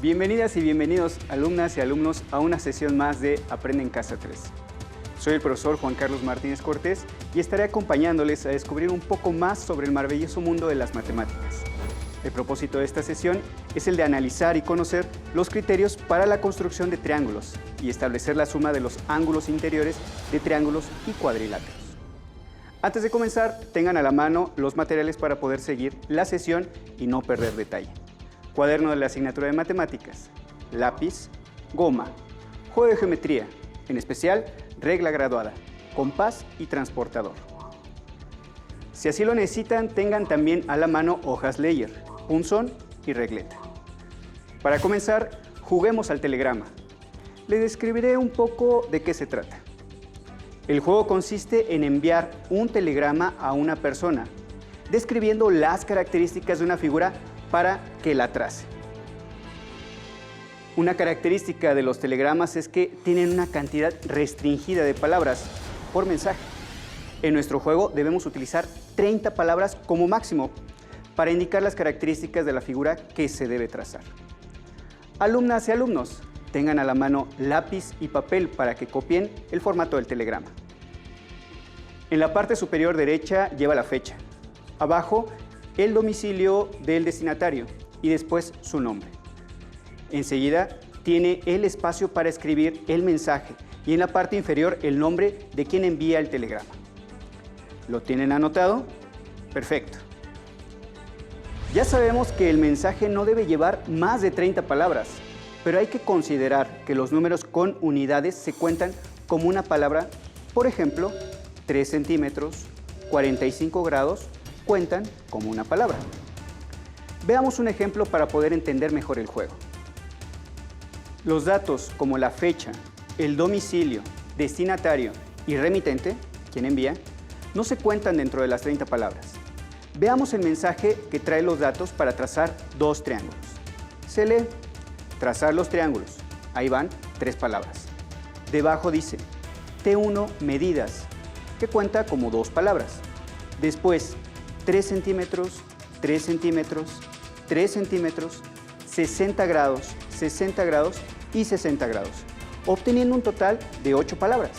Bienvenidas y bienvenidos, alumnas y alumnos, a una sesión más de Aprende en Casa 3. Soy el profesor Juan Carlos Martínez Cortés y estaré acompañándoles a descubrir un poco más sobre el maravilloso mundo de las matemáticas. El propósito de esta sesión es el de analizar y conocer los criterios para la construcción de triángulos y establecer la suma de los ángulos interiores de triángulos y cuadriláteros. Antes de comenzar, tengan a la mano los materiales para poder seguir la sesión y no perder detalle. Cuaderno de la asignatura de matemáticas, lápiz, goma, juego de geometría, en especial regla graduada, compás y transportador. Si así lo necesitan, tengan también a la mano hojas Leyer, punzón y regleta. Para comenzar, juguemos al telegrama. Les describiré un poco de qué se trata. El juego consiste en enviar un telegrama a una persona, describiendo las características de una figura para que la trace. Una característica de los telegramas es que tienen una cantidad restringida de palabras por mensaje. En nuestro juego debemos utilizar 30 palabras como máximo para indicar las características de la figura que se debe trazar. Alumnas y alumnos, tengan a la mano lápiz y papel para que copien el formato del telegrama. En la parte superior derecha lleva la fecha, abajo el domicilio del destinatario y después su nombre. Enseguida tiene el espacio para escribir el mensaje y en la parte inferior el nombre de quien envía el telegrama. ¿Lo tienen anotado? Perfecto. Ya sabemos que el mensaje no debe llevar más de 30 palabras, pero hay que considerar que los números con unidades se cuentan como una palabra. Por ejemplo, 3 centímetros, 45 grados, cuentan como una palabra. Veamos un ejemplo para poder entender mejor el juego. Los datos como la fecha, el domicilio, destinatario y remitente, quien envía, no se cuentan dentro de las 30 palabras. Veamos el mensaje que trae los datos para trazar dos triángulos. Se lee, trazar los triángulos. Ahí van 3 palabras. Debajo dice, T1 medidas, que cuenta como 2 palabras. Después, 3 centímetros, 3 centímetros, 3 centímetros, 60 grados y 60 grados, obteniendo un total de 8 palabras.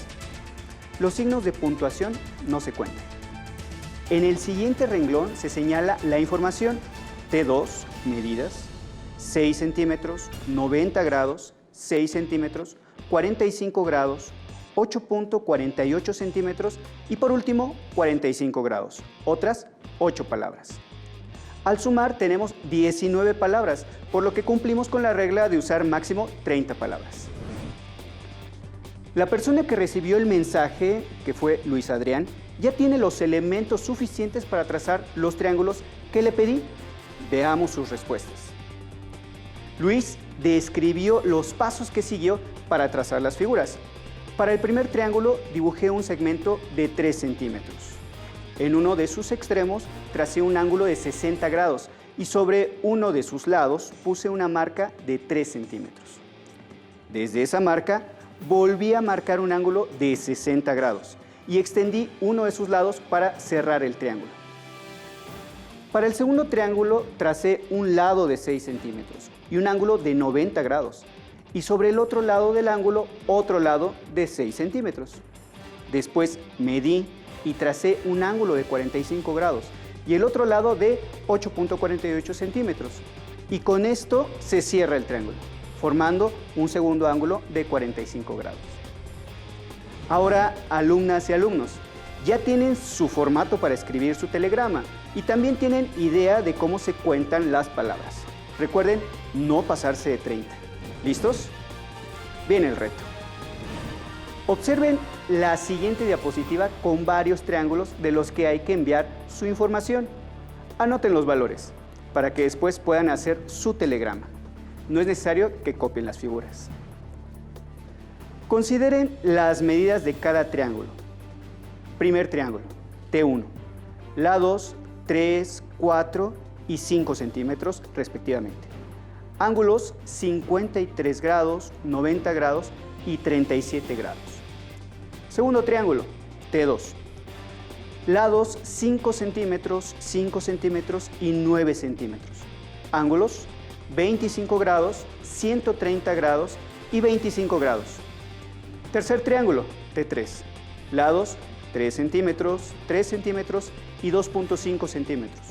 Los signos de puntuación no se cuentan. En el siguiente renglón se señala la información: T2, medidas, 6 centímetros, 90 grados, 6 centímetros, 45 grados, 8.48 centímetros y por último 45 grados, otras 8 palabras. Al sumar tenemos 19 palabras, por lo que cumplimos con la regla de usar máximo 30 palabras. La persona que recibió el mensaje, que fue Luis Adrián, ya tiene los elementos suficientes para trazar los triángulos que le pedí. Veamos sus respuestas. Luis describió los pasos que siguió para trazar las figuras. Para el primer triángulo dibujé un segmento de 3 centímetros. En uno de sus extremos tracé un ángulo de 60 grados y sobre uno de sus lados puse una marca de 3 centímetros. Desde esa marca volví a marcar un ángulo de 60 grados y extendí uno de sus lados para cerrar el triángulo. Para el segundo triángulo tracé un lado de 6 centímetros y un ángulo de 90 grados. Y sobre el otro lado del ángulo, otro lado de 6 centímetros. Después medí y tracé un ángulo de 45 grados y el otro lado de 8.48 centímetros. Y con esto se cierra el triángulo, formando un segundo ángulo de 45 grados. Ahora, alumnas y alumnos, ya tienen su formato para escribir su telegrama y también tienen idea de cómo se cuentan las palabras. Recuerden no pasarse de 30. ¿Listos? Viene el reto. Observen la siguiente diapositiva con varios triángulos de los que hay que enviar su información. Anoten los valores para que después puedan hacer su telegrama. No es necesario que copien las figuras. Consideren las medidas de cada triángulo. Primer triángulo, T1, lados 3, 4 y 5 centímetros respectivamente. Ángulos 53 grados, 90 grados y 37 grados. Segundo triángulo, T2. Lados 5 centímetros y 9 centímetros. Ángulos 25 grados, 130 grados y 25 grados. Tercer triángulo, T3. Lados, 3 centímetros, 3 centímetros y 2.5 centímetros.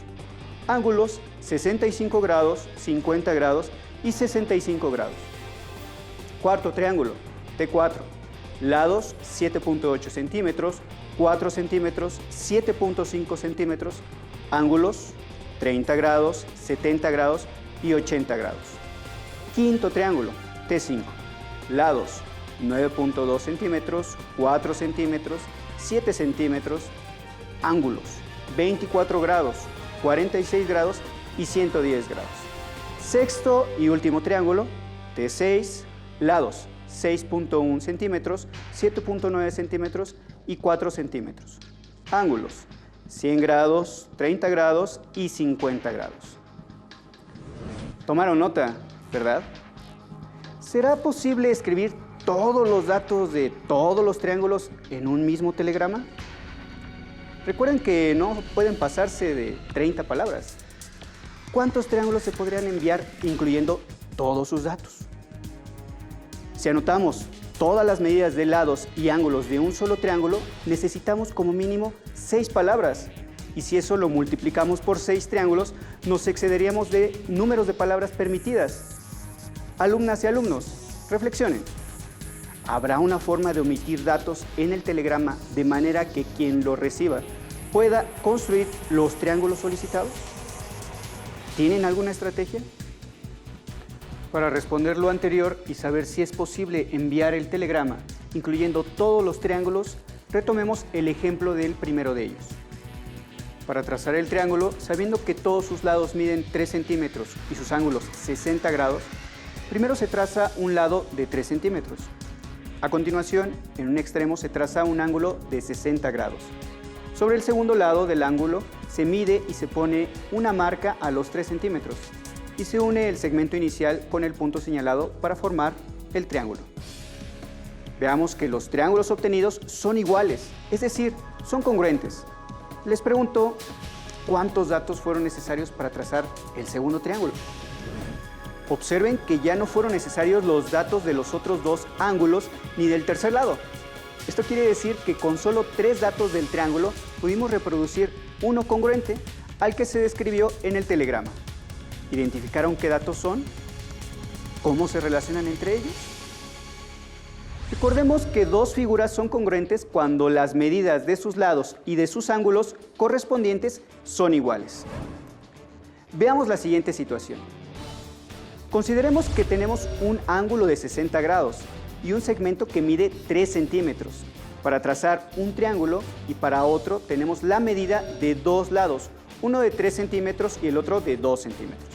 Ángulos, 65 grados, 50 grados y 65 grados. Cuarto triángulo, T4. Lados, 7.8 centímetros, 4 centímetros, 7.5 centímetros. Ángulos, 30 grados, 70 grados y 80 grados. Quinto triángulo, T5. Lados, 9.2 centímetros, 4 centímetros, 7 centímetros. Ángulos, 24 grados, 46 grados y 110 grados. Sexto y último triángulo, T6. Lados, 6.1 centímetros, 7.9 centímetros y 4 centímetros. Ángulos, 100 grados, 30 grados y 50 grados. Tomaron nota, ¿verdad? ¿Será posible escribir todos los datos de todos los triángulos en un mismo telegrama? Recuerden que no pueden pasarse de 30 palabras. ¿Cuántos triángulos se podrían enviar incluyendo todos sus datos? Si anotamos todas las medidas de lados y ángulos de un solo triángulo, necesitamos como mínimo 6 palabras. Y si eso lo multiplicamos por 6 triángulos, nos excederíamos de números de palabras permitidas. Alumnas y alumnos, reflexionen. ¿Habrá una forma de omitir datos en el telegrama de manera que quien lo reciba pueda construir los triángulos solicitados? ¿Tienen alguna estrategia? Para responder lo anterior y saber si es posible enviar el telegrama, incluyendo todos los triángulos, retomemos el ejemplo del primero de ellos. Para trazar el triángulo, sabiendo que todos sus lados miden 3 centímetros y sus ángulos 60 grados, primero se traza un lado de 3 centímetros. A continuación, en un extremo se traza un ángulo de 60 grados. Sobre el segundo lado del ángulo se mide y se pone una marca a los 3 centímetros y se une el segmento inicial con el punto señalado para formar el triángulo. Veamos que los triángulos obtenidos son iguales, es decir, son congruentes. Les pregunto, ¿cuántos datos fueron necesarios para trazar el segundo triángulo? Observen que ya no fueron necesarios los datos de los otros 2 ángulos ni del tercer lado. Esto quiere decir que con solo 3 datos del triángulo pudimos reproducir uno congruente al que se describió en el telegrama. ¿Identificaron qué datos son? ¿Cómo se relacionan entre ellos? Recordemos que 2 figuras son congruentes cuando las medidas de sus lados y de sus ángulos correspondientes son iguales. Veamos la siguiente situación. Consideremos que tenemos un ángulo de 60 grados y un segmento que mide 3 centímetros. Para trazar un triángulo y para otro tenemos la medida de 2 lados, uno de 3 centímetros y el otro de 2 centímetros.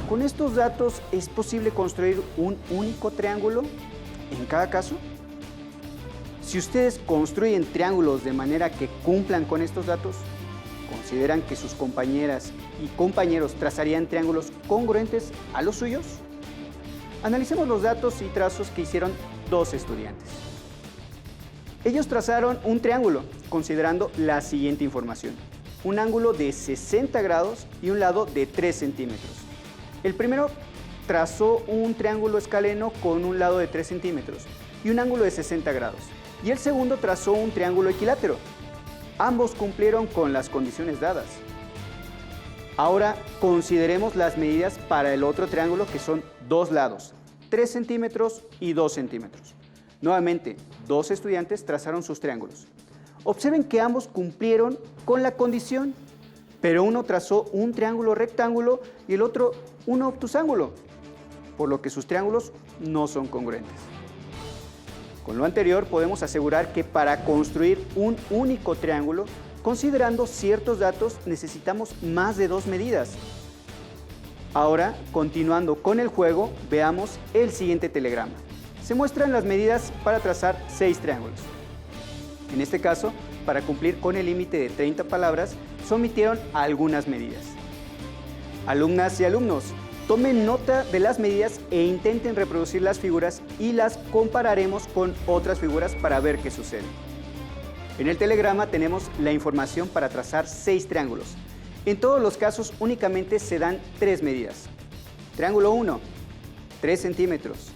¿Con estos datos es posible construir un único triángulo en cada caso? Si ustedes construyen triángulos de manera que cumplan con estos datos, ¿consideran que sus compañeras y compañeros trazarían triángulos congruentes a los suyos? Analicemos los datos y trazos que hicieron 2 estudiantes. Ellos trazaron un triángulo considerando la siguiente información: un ángulo de 60 grados y un lado de 3 centímetros. El primero trazó un triángulo escaleno con un lado de 3 centímetros y un ángulo de 60 grados. Y el segundo trazó un triángulo equilátero. Ambos cumplieron con las condiciones dadas. Ahora consideremos las medidas para el otro triángulo, que son 2 lados, 3 centímetros y 2 centímetros. Nuevamente, 2 estudiantes trazaron sus triángulos. Observen que ambos cumplieron con la condición, pero uno trazó un triángulo rectángulo y el otro un obtusángulo, por lo que sus triángulos no son congruentes. Con lo anterior podemos asegurar que para construir un único triángulo, considerando ciertos datos, necesitamos más de 2 medidas. Ahora, continuando con el juego, veamos el siguiente telegrama. Se muestran las medidas para trazar 6 triángulos. En este caso, para cumplir con el límite de 30 palabras, se omitieron algunas medidas. Alumnas y alumnos, tomen nota de las medidas e intenten reproducir las figuras y las compararemos con otras figuras para ver qué sucede. En el telegrama tenemos la información para trazar 6 triángulos. En todos los casos únicamente se dan 3 medidas. Triángulo 1, 3 centímetros,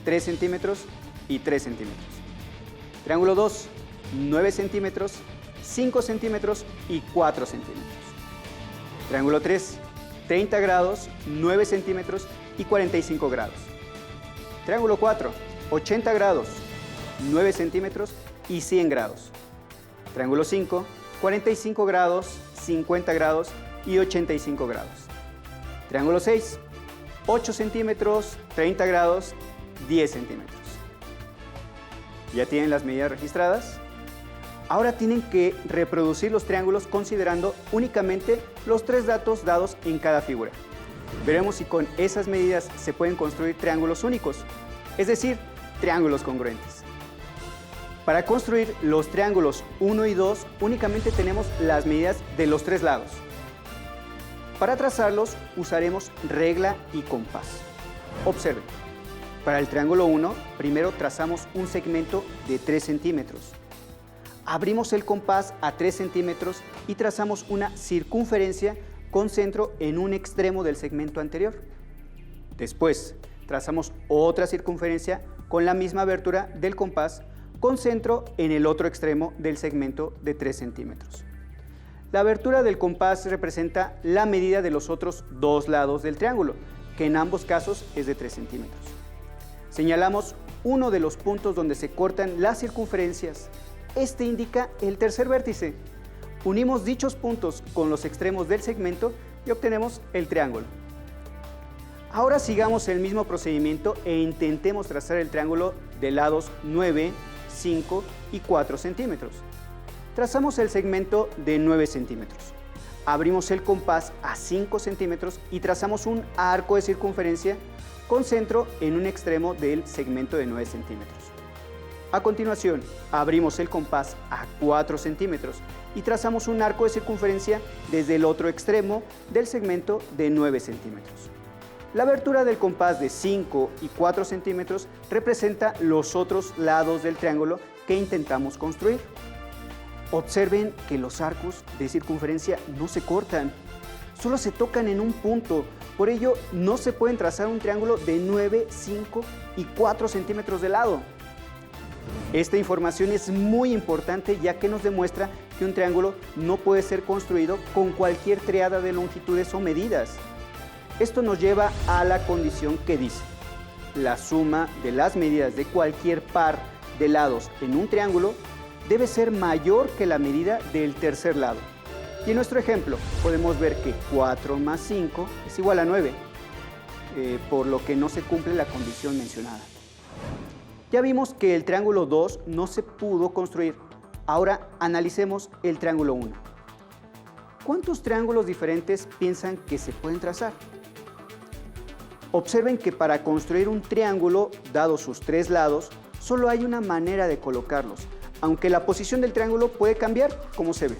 3 centímetros y 3 centímetros. Triángulo 2, 9 centímetros, 5 centímetros y 4 centímetros. Triángulo 3, 30 grados, 9 centímetros y 45 grados. Triángulo 4, 80 grados, 9 centímetros y 100 grados. Triángulo 5, 45 grados, 50 grados y 85 grados. Triángulo 6, 8 centímetros, 30 grados, 10 centímetros. ¿Ya tienen las medidas registradas? Ahora tienen que reproducir los triángulos considerando únicamente los 3 datos dados en cada figura. Veremos si con esas medidas se pueden construir triángulos únicos, es decir, triángulos congruentes. Para construir los triángulos 1 y 2 únicamente tenemos las medidas de los 3 lados. Para trazarlos usaremos regla y compás. Observen, para el triángulo 1 primero trazamos un segmento de 3 centímetros. Abrimos el compás a 3 centímetros y trazamos una circunferencia con centro en un extremo del segmento anterior. Después, trazamos otra circunferencia con la misma abertura del compás con centro en el otro extremo del segmento de 3 centímetros. La abertura del compás representa la medida de los otros 2 lados del triángulo, que en ambos casos es de 3 centímetros. Señalamos uno de los puntos donde se cortan las circunferencias. Este indica el tercer vértice. Unimos dichos puntos con los extremos del segmento y obtenemos el triángulo. Ahora sigamos el mismo procedimiento e intentemos trazar el triángulo de lados 9, 5 y 4 centímetros. Trazamos el segmento de 9 centímetros. Abrimos el compás a 5 centímetros y trazamos un arco de circunferencia con centro en un extremo del segmento de 9 centímetros. A continuación, abrimos el compás a 4 centímetros y trazamos un arco de circunferencia desde el otro extremo del segmento de 9 centímetros. La abertura del compás de 5 y 4 centímetros representa los otros lados del triángulo que intentamos construir. Observen que los arcos de circunferencia no se cortan, solo se tocan en un punto. Por ello, no se pueden trazar un triángulo de 9, 5 y 4 centímetros de lado. Esta información es muy importante ya que nos demuestra que un triángulo no puede ser construido con cualquier triada de longitudes o medidas. Esto nos lleva a la condición que dice: la suma de las medidas de cualquier par de lados en un triángulo debe ser mayor que la medida del tercer lado. Y en nuestro ejemplo podemos ver que 4 más 5 es igual a 9, por lo que no se cumple la condición mencionada. Ya vimos que el triángulo 2 no se pudo construir. Ahora analicemos el triángulo 1. ¿Cuántos triángulos diferentes piensan que se pueden trazar? Observen que para construir un triángulo, dados sus 3 lados, solo hay una manera de colocarlos, aunque la posición del triángulo puede cambiar, como se ve.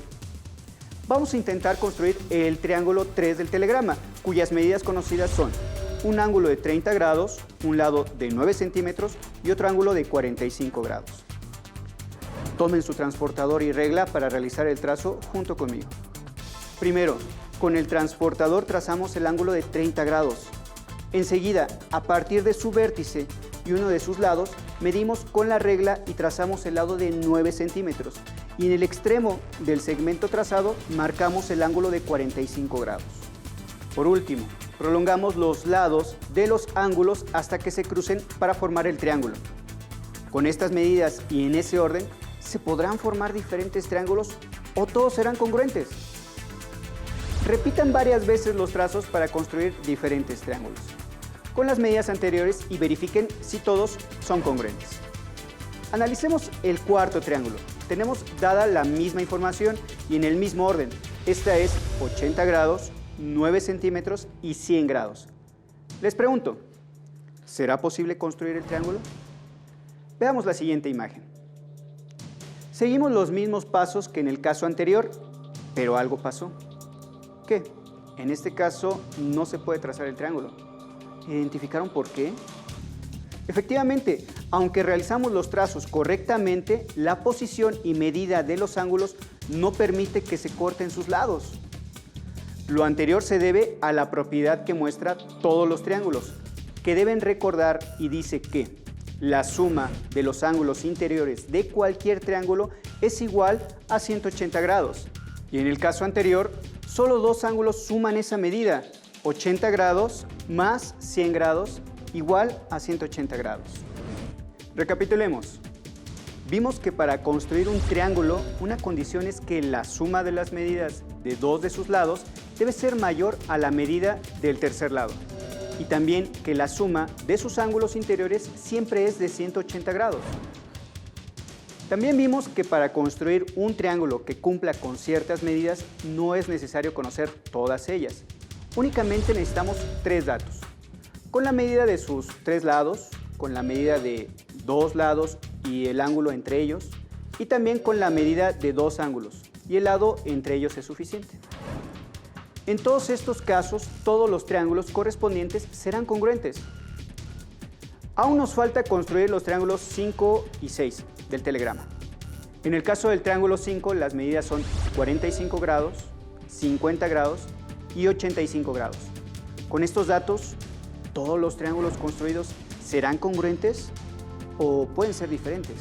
Vamos a intentar construir el triángulo 3 del telegrama, cuyas medidas conocidas son un ángulo de 30 grados, un lado de 9 centímetros y otro ángulo de 45 grados. Tomen su transportador y regla para realizar el trazo junto conmigo. Primero, con el transportador trazamos el ángulo de 30 grados. Enseguida, a partir de su vértice y uno de sus lados, medimos con la regla y trazamos el lado de 9 centímetros. Y en el extremo del segmento trazado marcamos el ángulo de 45 grados. Por último, prolongamos los lados de los ángulos hasta que se crucen para formar el triángulo. Con estas medidas y en ese orden, ¿se podrán formar diferentes triángulos o todos serán congruentes? Repitan varias veces los trazos para construir diferentes triángulos con las medidas anteriores y verifiquen si todos son congruentes. Analicemos el cuarto triángulo. Tenemos dada la misma información y en el mismo orden. Esta es 80 grados, 9 centímetros y 100 grados. Les pregunto, ¿será posible construir el triángulo? Veamos la siguiente imagen. Seguimos los mismos pasos que en el caso anterior, pero algo pasó. ¿Qué? En este caso no se puede trazar el triángulo. ¿Identificaron por qué? Efectivamente, aunque realizamos los trazos correctamente, la posición y medida de los ángulos no permite que se corten sus lados. Lo anterior se debe a la propiedad que muestra todos los triángulos, que deben recordar y dice que la suma de los ángulos interiores de cualquier triángulo es igual a 180 grados. Y en el caso anterior, solo dos ángulos suman esa medida, 80 grados más 100 grados igual a 180 grados. Recapitulemos. Vimos que para construir un triángulo, una condición es que la suma de las medidas de dos de sus lados debe ser mayor a la medida del tercer lado. Y también que la suma de sus ángulos interiores siempre es de 180 grados. También vimos que para construir un triángulo que cumpla con ciertas medidas no es necesario conocer todas ellas. Únicamente necesitamos tres datos. Con la medida de sus tres lados, con la medida de dos lados y el ángulo entre ellos, y también con la medida de dos ángulos, y el lado entre ellos es suficiente. En todos estos casos, todos los triángulos correspondientes serán congruentes. Aún nos falta construir los triángulos 5 y 6 del telegrama. En el caso del triángulo 5, las medidas son 45 grados, 50 grados y 85 grados. Con estos datos, ¿todos los triángulos construidos serán congruentes o pueden ser diferentes?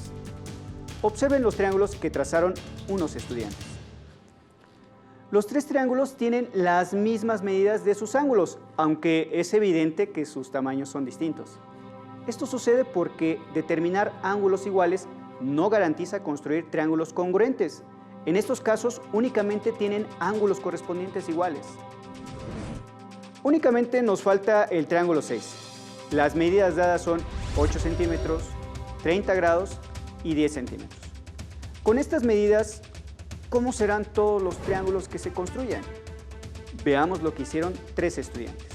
Observen los triángulos que trazaron unos estudiantes. Los tres triángulos tienen las mismas medidas de sus ángulos, aunque es evidente que sus tamaños son distintos. Esto sucede porque determinar ángulos iguales no garantiza construir triángulos congruentes. En estos casos, únicamente tienen ángulos correspondientes iguales. Únicamente nos falta el triángulo 6. Las medidas dadas son 8 centímetros, 30 grados y 10 centímetros. Con estas medidas, ¿cómo serán todos los triángulos que se construyan? Veamos lo que hicieron tres estudiantes.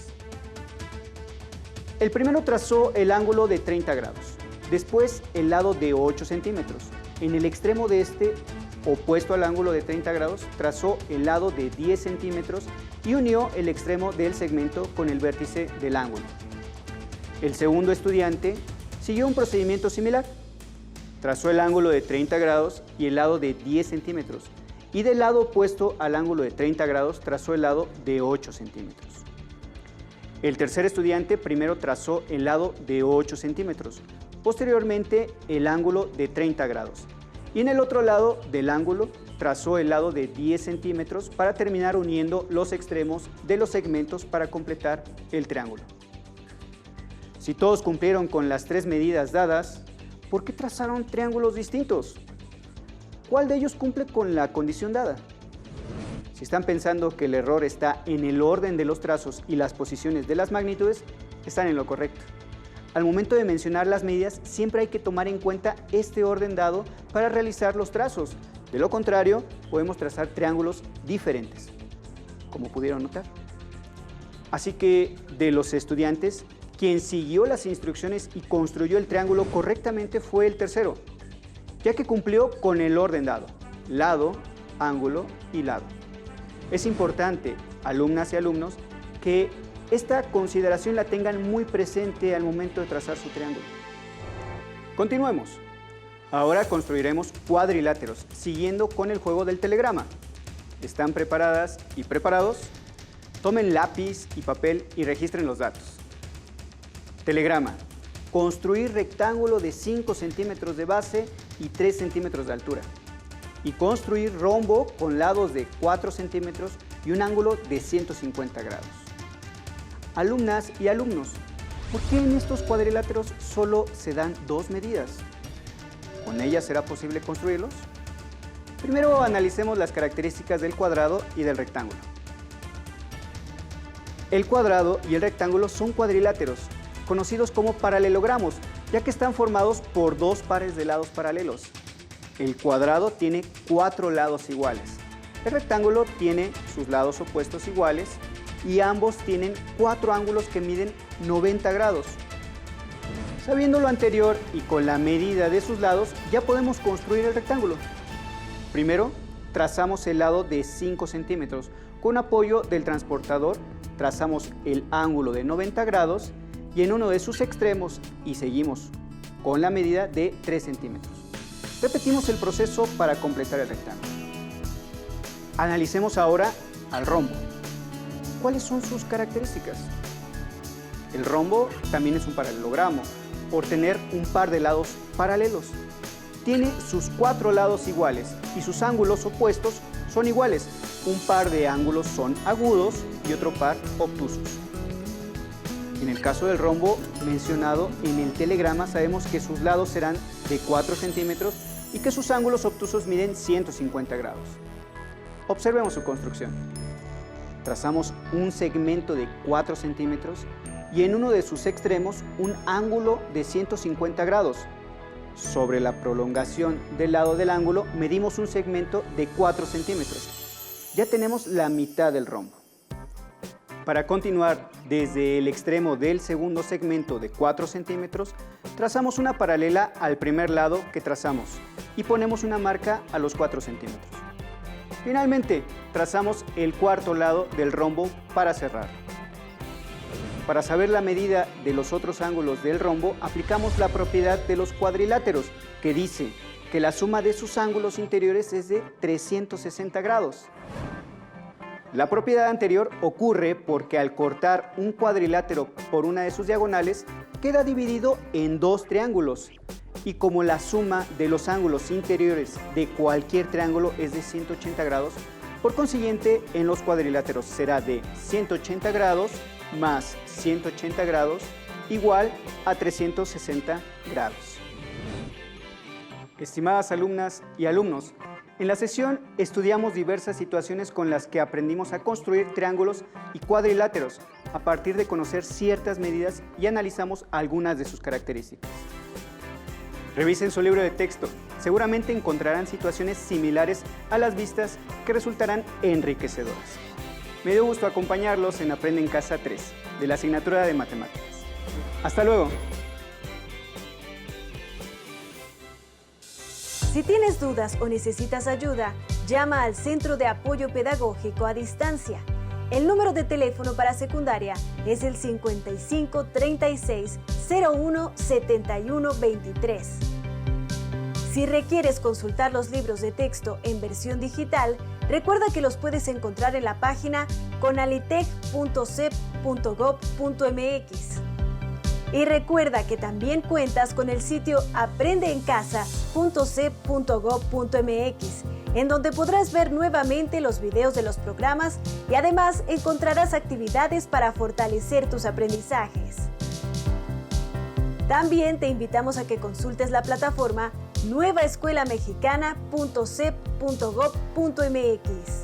El primero trazó el ángulo de 30 grados, después el lado de 8 centímetros. En el extremo de este, opuesto al ángulo de 30 grados, trazó el lado de 10 centímetros y unió el extremo del segmento con el vértice del ángulo. El segundo estudiante siguió un procedimiento similar. Trazó el ángulo de 30 grados y el lado de 10 centímetros. Y del lado opuesto al ángulo de 30 grados trazó el lado de 8 centímetros. El tercer estudiante primero trazó el lado de 8 centímetros, posteriormente el ángulo de 30 grados. Y en el otro lado del ángulo trazó el lado de 10 centímetros para terminar uniendo los extremos de los segmentos para completar el triángulo. Si todos cumplieron con las tres medidas dadas, ¿por qué trazaron triángulos distintos? ¿Cuál de ellos cumple con la condición dada? Si están pensando que el error está en el orden de los trazos y las posiciones de las magnitudes, están en lo correcto. Al momento de mencionar las medidas, siempre hay que tomar en cuenta este orden dado para realizar los trazos. De lo contrario, podemos trazar triángulos diferentes, como pudieron notar. Así que, de los estudiantes, quien siguió las instrucciones y construyó el triángulo correctamente fue el tercero, ya que cumplió con el orden dado: lado, ángulo y lado. Es importante, alumnas y alumnos, que esta consideración la tengan muy presente al momento de trazar su triángulo. Continuemos. Ahora construiremos cuadriláteros, siguiendo con el juego del telegrama. ¿Están preparadas y preparados? Tomen lápiz y papel y registren los datos. Telegrama: construir rectángulo de 5 centímetros de base y 3 centímetros de altura. Y construir rombo con lados de 4 centímetros y un ángulo de 150 grados. Alumnas y alumnos, ¿por qué en estos cuadriláteros solo se dan dos medidas? ¿Con ellas será posible construirlos? Primero analicemos las características del cuadrado y del rectángulo. El cuadrado y el rectángulo son cuadriláteros, conocidos como paralelogramos, ya que están formados por dos pares de lados paralelos. El cuadrado tiene 4 lados iguales. El rectángulo tiene sus lados opuestos iguales y ambos tienen 4 ángulos que miden 90 grados. Sabiendo lo anterior y con la medida de sus lados, ya podemos construir el rectángulo. Primero, trazamos el lado de 5 centímetros. Con apoyo del transportador, trazamos el ángulo de 90 grados y en uno de sus extremos y seguimos con la medida de 3 centímetros. Repetimos el proceso para completar el rectángulo. Analicemos ahora al rombo. ¿Cuáles son sus características? El rombo también es un paralelogramo, por tener un par de lados paralelos. Tiene sus 4 lados iguales y sus ángulos opuestos son iguales. Un par de ángulos son agudos y otro par obtusos. En el caso del rombo mencionado en el telegrama, sabemos que sus lados serán de 4 centímetros y que sus ángulos obtusos miden 150 grados. Observemos su construcción. Trazamos un segmento de 4 centímetros y en uno de sus extremos un ángulo de 150 grados. Sobre la prolongación del lado del ángulo medimos un segmento de 4 centímetros. Ya tenemos la mitad del rombo. Para continuar desde el extremo del segundo segmento de 4 centímetros, trazamos una paralela al primer lado que trazamos y ponemos una marca a los 4 centímetros. Finalmente, trazamos el cuarto lado del rombo para cerrar. Para saber la medida de los otros ángulos del rombo, aplicamos la propiedad de los cuadriláteros, que dice que la suma de sus ángulos interiores es de 360 grados. La propiedad anterior ocurre porque al cortar un cuadrilátero por una de sus diagonales, queda dividido en 2 triángulos. Y como la suma de los ángulos interiores de cualquier triángulo es de 180 grados, por consiguiente, en los cuadriláteros será de 180 grados más 180 grados igual a 360 grados. Estimadas alumnas y alumnos, en la sesión estudiamos diversas situaciones con las que aprendimos a construir triángulos y cuadriláteros a partir de conocer ciertas medidas y analizamos algunas de sus características. Revisen su libro de texto, seguramente encontrarán situaciones similares a las vistas que resultarán enriquecedoras. Me dio gusto acompañarlos en Aprende en Casa 3, de la asignatura de Matemáticas. ¡Hasta luego! Si tienes dudas o necesitas ayuda, llama al Centro de Apoyo Pedagógico a Distancia. El número de teléfono para secundaria es el 55 36 01 71 23. Si requieres consultar los libros de texto en versión digital, recuerda que los puedes encontrar en la página conalitec.cep.gov.mx. Y recuerda que también cuentas con el sitio aprendeencasa.cep.gov.mx, en donde podrás ver nuevamente los videos de los programas y además encontrarás actividades para fortalecer tus aprendizajes. También te invitamos a que consultes la plataforma nuevaescuelamexicana.cep.gov.mx.